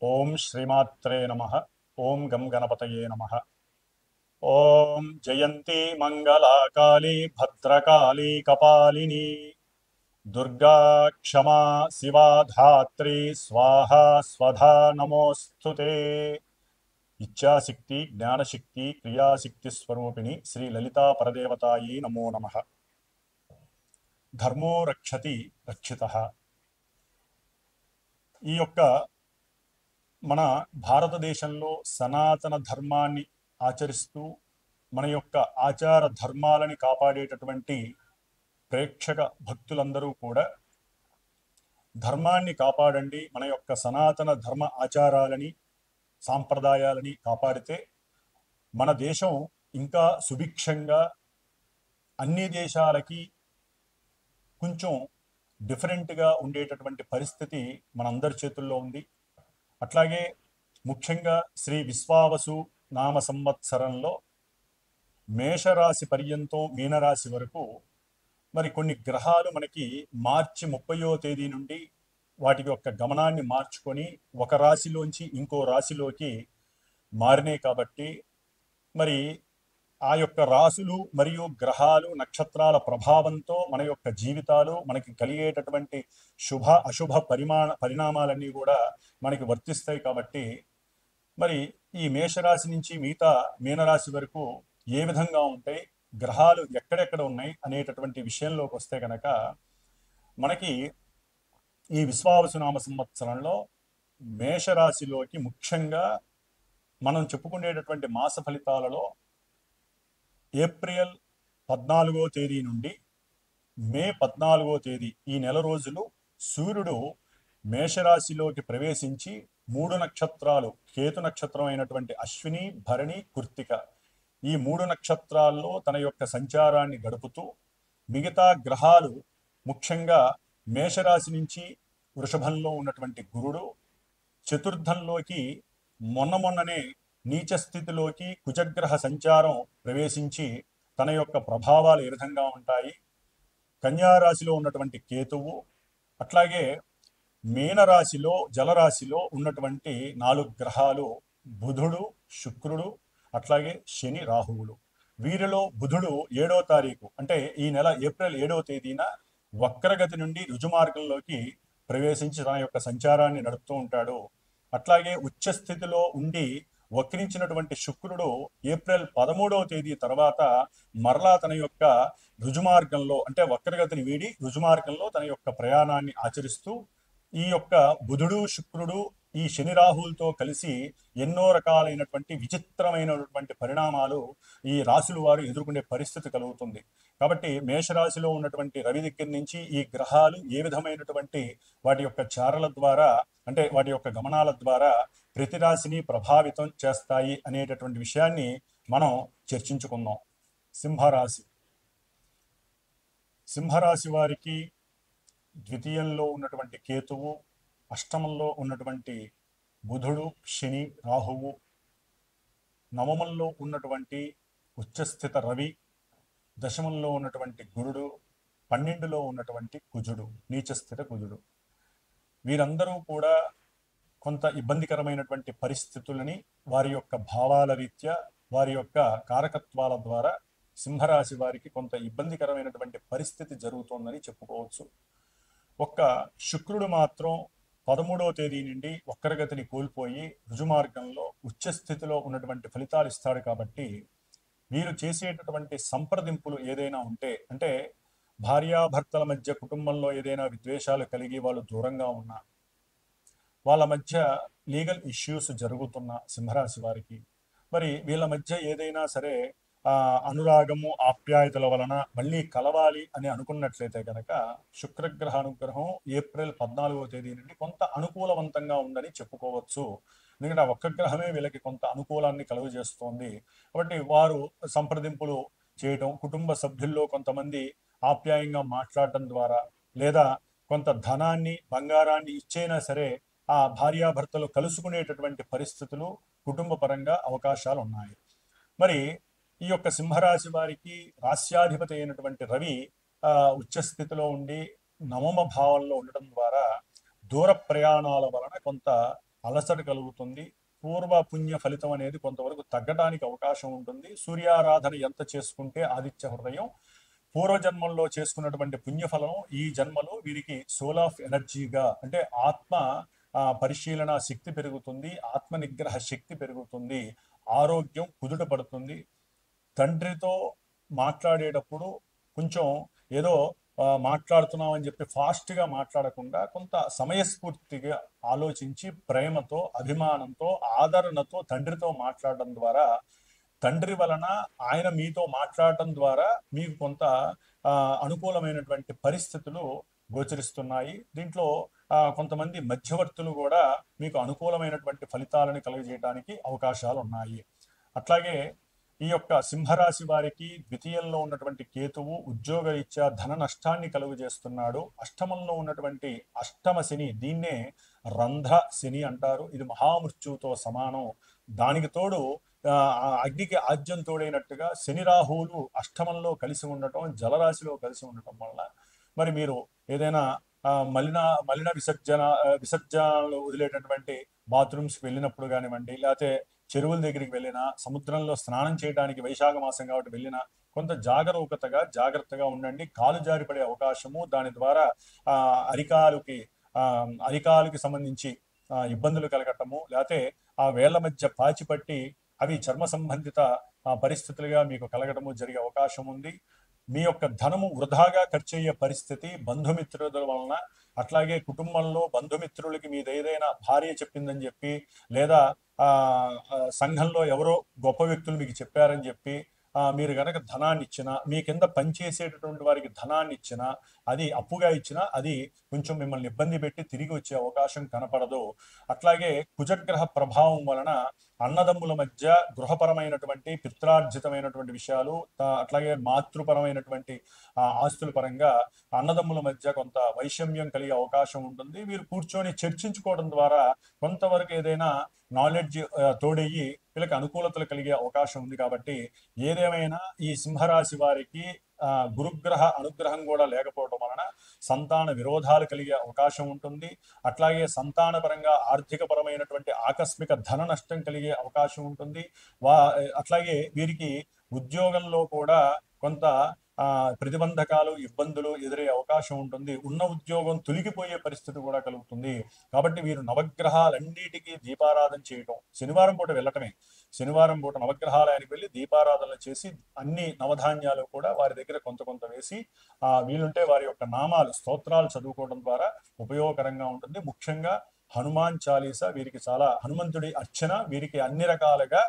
ఓం శ్రీమాత్రే నమః. ఓం గం గణపతయే నమః. ఓం జయంతి మంగళా కాళీ భద్రకాళీ కపాలిని దుర్గా క్షమా శివా ధాత్రి స్వాహా స్వధా నమోస్తుతే. ఇచ్ఛాశక్తి జ్ఞానశక్తి క్రియాశక్తి స్వరూపిణి శ్రీ లలితా పరదేవతాయై నమో నమః. ధర్మో రక్షతి రక్షితః. ఈ యొక్క మన భారతదేశంలో సనాతన ధర్మాన్ని ఆచరిస్తూ మన యొక్క ఆచార ధర్మాలని కాపాడేటటువంటి ప్రేక్షక భక్తులందరూ కూడా ధర్మాన్ని కాపాడండి, మన యొక్క సనాతన ధర్మ ఆచారాలని సాంప్రదాయాలని కాపాడితే మన దేశం ఇంకా సుభిక్షంగా అన్ని దేశాలకి కొంచెం డిఫరెంట్గా ఉండేటటువంటి పరిస్థితి మనందరి చేతుల్లో ఉంది. అట్లాగే ముఖ్యంగా శ్రీ విశ్వావసు నామ సంవత్సరంలో మేషరాశి పర్యంతం మీనరాశి వరకు మరి కొన్ని గ్రహాలు మనకి మార్చి 30వ తేదీ నుండి వాటి యొక్క గమనాన్ని మార్చుకొని ఒక రాశిలోంచి ఇంకో రాశిలోకి మారినాయి. కాబట్టి మరి ఆ యొక్క రాశులు మరియు గ్రహాలు నక్షత్రాల ప్రభావంతో మన యొక్క జీవితాలు మనకి కలిగేటటువంటి శుభ అశుభ పరిణామాలన్నీ కూడా మనకి వర్తిస్తాయి. కాబట్టి మరి ఈ మేషరాశి నుంచి మిగతా మీనరాశి వరకు ఏ విధంగా ఉంటాయి, గ్రహాలు ఎక్కడెక్కడ ఉన్నాయి అనేటటువంటి విషయంలోకి వస్తే కనుక మనకి ఈ విశ్వావసునామ సంవత్సరంలో మేషరాశిలోకి ముఖ్యంగా మనం చెప్పుకునేటటువంటి మాస ఫలితాలలో ఏప్రిల్ 14వ తేదీ నుండి మే 14వ తేదీ ఈ నెల రోజులు సూర్యుడు మేషరాశిలోకి ప్రవేశించి 3 నక్షత్రాలు, కేతు నక్షత్రం అయినటువంటి అశ్విని భరణి కృత్తిక, ఈ 3 నక్షత్రాల్లో తన యొక్క సంచారాన్ని గడుపుతూ మిగతా గ్రహాలు ముఖ్యంగా మేషరాశి నుంచి వృషభంలో ఉన్నటువంటి గురుడు చతుర్థంలోకి మొన్ననే నీచ స్థితిలోకి కుజగ్రహ సంచారం ప్రవేశించి తన యొక్క ప్రభావాలు ఏ విధంగా ఉంటాయి, కన్యారాశిలో ఉన్నటువంటి కేతువు, అట్లాగే మీనరాశిలో జలరాశిలో ఉన్నటువంటి 4 గ్రహాలు బుధుడు శుక్రుడు అట్లాగే శని రాహువులు. వీరిలో బుధుడు 7వ తారీఖు అంటే ఈ నెల ఏప్రిల్ 7వ తేదీన వక్రగతి నుండి రుజుమార్గంలోకి ప్రవేశించి తన యొక్క సంచారాన్ని నడుపుతూ ఉంటాడు. అట్లాగే ఉచ్చస్థితిలో ఉండి వక్రించినటువంటి శుక్రుడు ఏప్రిల్ 13వ తేదీ తర్వాత మరలా తన యొక్క రుజుమార్గంలో అంటే వక్రగతిని వీడి రుజుమార్గంలో తన యొక్క ప్రయాణాన్ని ఆచరిస్తూ ఈ యొక్క బుధుడు శుక్రుడు ఈ శని రాహులతో కలిసి ఎన్నో రకాలైనటువంటి విచిత్రమైనటువంటి పరిణామాలు ఈ రాశుల వారు ఎదుర్కొనే పరిస్థితి కలుగుతుంది. కాబట్టి మేషరాశిలో ఉన్నటువంటి రవి దగ్గర నుంచి ఈ గ్రహాలు ఏ విధమైనటువంటి వాటి యొక్క చారల ద్వారా అంటే వాటి యొక్క గమనాల ద్వారా ప్రతి రాశిని ప్రభావితం చేస్తాయి అనేటటువంటి విషయాన్ని మనం చర్చించుకుందాం. సింహరాశి వారికి ద్వితీయంలో ఉన్నటువంటి కేతువు, అష్టమంలో ఉన్నటువంటి బుధుడు శని రాహువు, నవమంలో ఉన్నటువంటి ఉచ్చస్థిత రవి, దశమంలో ఉన్నటువంటి గురుడు, 12లో ఉన్నటువంటి కుజుడు నీచస్థిత కుజుడు, వీరందరూ కూడా కొంత ఇబ్బందికరమైనటువంటి పరిస్థితులని వారి యొక్క భావాల రీత్యా వారి యొక్క కారకత్వాల ద్వారా సింహరాశి వారికి కొంత ఇబ్బందికరమైనటువంటి పరిస్థితి జరుగుతోందని చెప్పుకోవచ్చు. ఒక్క శుక్రుడు మాత్రం 13వ తేదీ నుండి వక్రగతిని కోల్పోయి రుజుమార్గంలో ఉచ్చస్థితిలో ఉన్నటువంటి ఫలితాలు ఇస్తాడు. కాబట్టి వీరు చేసేటటువంటి సంప్రదింపులు ఏదైనా ఉంటే అంటే భార్యాభర్తల మధ్య కుటుంబంలో ఏదైనా విద్వేషాలు కలిగి వాళ్ళు దూరంగా ఉన్నా, వాళ్ళ మధ్య లీగల్ ఇష్యూస్ జరుగుతున్న సింహరాశి వారికి మరి వీళ్ళ మధ్య ఏదైనా సరే అనురాగము ఆప్యాయతల వలన మళ్ళీ కలవాలి అని అనుకున్నట్లయితే కనుక శుక్రగ్రహ అనుగ్రహం ఏప్రిల్ 14వ తేదీ నుండి కొంత అనుకూలవంతంగా ఉందని చెప్పుకోవచ్చు. ఎందుకంటే ఆ ఒక్క గ్రహమే వీళ్ళకి కొంత అనుకూలాన్ని కలుగజేస్తోంది. కాబట్టి వారు సంప్రదింపులు చేయటం, కుటుంబ సభ్యుల్లో కొంతమంది ఆప్యాయంగా మాట్లాడటం ద్వారా లేదా కొంత ధనాన్ని బంగారాన్ని ఇచ్చైనా సరే ఆ భార్యాభర్తలు కలుసుకునేటటువంటి పరిస్థితులు కుటుంబ పరంగా అవకాశాలు ఉన్నాయి. మరి ఈ యొక్క సింహరాశి వారికి రాస్యాధిపతి అయినటువంటి రవి ఉచ్చస్థితిలో ఉండి నవమ భావంలో ఉండటం ద్వారా దూర ప్రయాణాల వలన కొంత అలసట కలుగుతుంది. పూర్వ పుణ్య ఫలితం అనేది కొంతవరకు తగ్గడానికి అవకాశం ఉంటుంది. సూర్యారాధన ఎంత చేసుకుంటే ఆదిత్య హృదయం పూర్వజన్మల్లో చేసుకున్నటువంటి పుణ్యఫలం ఈ జన్మలో వీరికి సోల్ ఆఫ్ ఎనర్జీగా, అంటే ఆత్మ పరిశీలన శక్తి పెరుగుతుంది, ఆత్మ నిగ్రహ శక్తి పెరుగుతుంది, ఆరోగ్యం కుదుట పడుతుంది. తండ్రితో మాట్లాడేటప్పుడు కొంచెం ఏదో మాట్లాడుతున్నామని చెప్పి ఫాస్ట్గా మాట్లాడకుండా కొంత సమయస్ఫూర్తిగా ఆలోచించి ప్రేమతో, అభిమానంతో, ఆదరణతో తండ్రితో మాట్లాడడం ద్వారా, తండ్రి వలన ఆయన మీతో మాట్లాడటం ద్వారా మీకు కొంత అనుకూలమైనటువంటి పరిస్థితులు గోచరిస్తున్నాయి. దీంట్లో కొంతమంది మధ్యవర్తులు కూడా మీకు అనుకూలమైనటువంటి ఫలితాలను కలుగజేయడానికి అవకాశాలు ఉన్నాయి. అట్లాగే ఈ యొక్క సింహరాశి వారికి ద్వితీయంలో ఉన్నటువంటి కేతువు ఉద్యోగరీత్యా ధన నష్టాన్ని కలుగజేస్తున్నాడు. అష్టమంలో ఉన్నటువంటి అష్టమ శని, దీన్నే రంధ్ర శని అంటారు. ఇది మహామృత్యువుతో సమానం. దానికి తోడు అగ్నికి ఆజ్యం తోడైనట్టుగా శని రాహువులు అష్టమంలో కలిసి ఉండటం, జలరాశిలో కలిసి ఉండటం వల్ల మరి మీరు ఏదైనా మలిన విసర్జనలు వదిలేటటువంటి బాత్రూమ్స్కి వెళ్ళినప్పుడు కానివ్వండి, లేకపోతే చెరువుల దగ్గరికి వెళ్ళినా, సముద్రంలో స్నానం చేయడానికి వైశాఖ మాసం కాబట్టి వెళ్ళినా కొంత జాగ్రత్తగా ఉండండి. కాలు జారిపడే అవకాశము, దాని ద్వారా అరికాలుకి సంబంధించి ఇబ్బందులు కలగటము, లేకపోతే ఆ వేళ్ల మధ్య పాచిపట్టి అవి చర్మ సంబంధిత పరిస్థితులుగా మీకు కలగటము జరిగే అవకాశం ఉంది. మీ యొక్క ధనము వృధాగా ఖర్చు అయ్యే పరిస్థితి బంధుమిత్రుల వలన, అట్లాగే కుటుంబంలో బంధుమిత్రులకి మీద ఏదైనా భార్య చెప్పిందని చెప్పి, లేదా సంఘంలో ఎవరో గొప్ప వ్యక్తులు మీకు చెప్పారని చెప్పి మీరు కనుక ధనాన్ని ఇచ్చినా, మీ కింద పనిచేసేటటువంటి వారికి ధనాన్ని ఇచ్చినా, అది అప్పుగా ఇచ్చినా అది కొంచెం మిమ్మల్ని ఇబ్బంది పెట్టి తిరిగి వచ్చే అవకాశం కనపడదు. అట్లాగే కుజగ్రహ ప్రభావం వలన అన్నదమ్ముల మధ్య గృహపరమైనటువంటి పిత్రార్జితమైనటువంటి విషయాలు, అట్లాగే మాతృపరమైనటువంటి ఆస్తుల పరంగా అన్నదమ్ముల మధ్య కొంత వైషమ్యం కలిగే అవకాశం ఉంటుంది. మీరు కూర్చొని చర్చించుకోవడం ద్వారా కొంతవరకు ఏదైనా నాలెడ్జ్ తోడయ్యి వీళ్ళకి అనుకూలతలు కలిగే అవకాశం ఉంది. కాబట్టి ఏదేమైనా ఈ సింహరాశి వారికి గురుగ్రహ అనుగ్రహం కూడా లేకపోవడం వలన సంతాన విరోధాలు కలిగే అవకాశం ఉంటుంది. అట్లాగే సంతానపరంగా ఆర్థిక పరమైనటువంటి ఆకస్మిక ధన నష్టం కలిగే అవకాశం ఉంటుంది. అట్లాగే వీరికి ఉద్యోగంలో కూడా కొంత ప్రతిబంధకాలు, ఇబ్బందులు ఎదురయ్యే అవకాశం ఉంటుంది. ఉన్న ఉద్యోగం తొలగిపోయే పరిస్థితి కూడా కలుగుతుంది. కాబట్టి వీరు నవగ్రహాలన్నిటికీ దీపారాధన చేయటం, శనివారం పూట వెళ్ళటమే, శనివారం పూట నవగ్రహాలయానికి వెళ్ళి దీపారాధన చేసి అన్ని నవధాన్యాలు కూడా వారి దగ్గర కొంత వేసి వీలుంటే వారి యొక్క నామాలు, స్తోత్రాలు చదువుకోవడం ద్వారా ఉపయోగకరంగా ఉంటుంది. ముఖ్యంగా హనుమాన్ చాలీసా వీరికి చాలా, హనుమంతుడి అర్చన వీరికి అన్ని రకాలుగా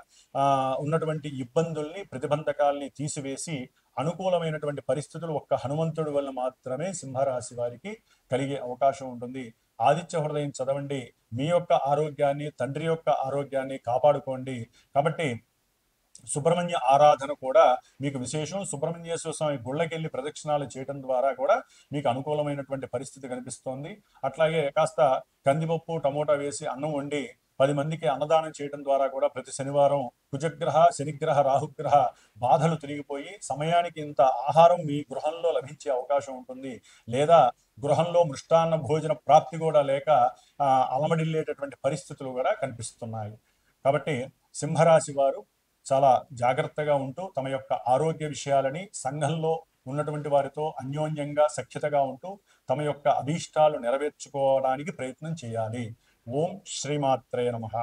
ఉన్నటువంటి ఇబ్బందుల్ని, ప్రతిబంధకాల్ని తీసివేసి అనుకూలమైనటువంటి పరిస్థితులు ఒక్క హనుమంతుడి వల్ల మాత్రమే సింహరాశి వారికి కలిగే అవకాశం ఉంటుంది. ఆదిత్య హృదయం చదవండి. మీ యొక్క ఆరోగ్యాన్ని, తండ్రి యొక్క ఆరోగ్యాన్ని కాపాడుకోండి. కాబట్టి సుబ్రహ్మణ్య ఆరాధన కూడా మీకు విశేషం. సుబ్రహ్మణ్యేశ్వర స్వామి గుళ్ళకెళ్ళి ప్రదక్షిణాలు చేయడం ద్వారా కూడా మీకు అనుకూలమైనటువంటి పరిస్థితి కనిపిస్తోంది. అట్లాగే కాస్త కందిపప్పు, టమోటా వేసి అన్నం వండి 10 మందికి అన్నదానం చేయడం ద్వారా కూడా ప్రతి శనివారం కుజగ్రహ, శనిగ్రహ, రాహుగ్రహ బాధలు తిరిగిపోయి సమయానికి ఇంత ఆహారం మీ గృహంలో లభించే అవకాశం ఉంటుంది. లేదా గృహంలో మృష్టాన్న భోజన ప్రాప్తి కూడా లేక అలమడిల్లేటటువంటి పరిస్థితులు కూడా కనిపిస్తున్నాయి. కాబట్టి సింహరాశి వారు చాలా జాగ్రత్తగా ఉంటూ తమ యొక్క ఆరోగ్య విషయాలని, సంఘంలో ఉన్నటువంటి వారితో అన్యోన్యంగా సఖ్యతగా ఉంటూ తమ యొక్క అభీష్టాలు నెరవేర్చుకోవడానికి ప్రయత్నం చేయాలి. ఓం శ్రీమాత్రే నమః.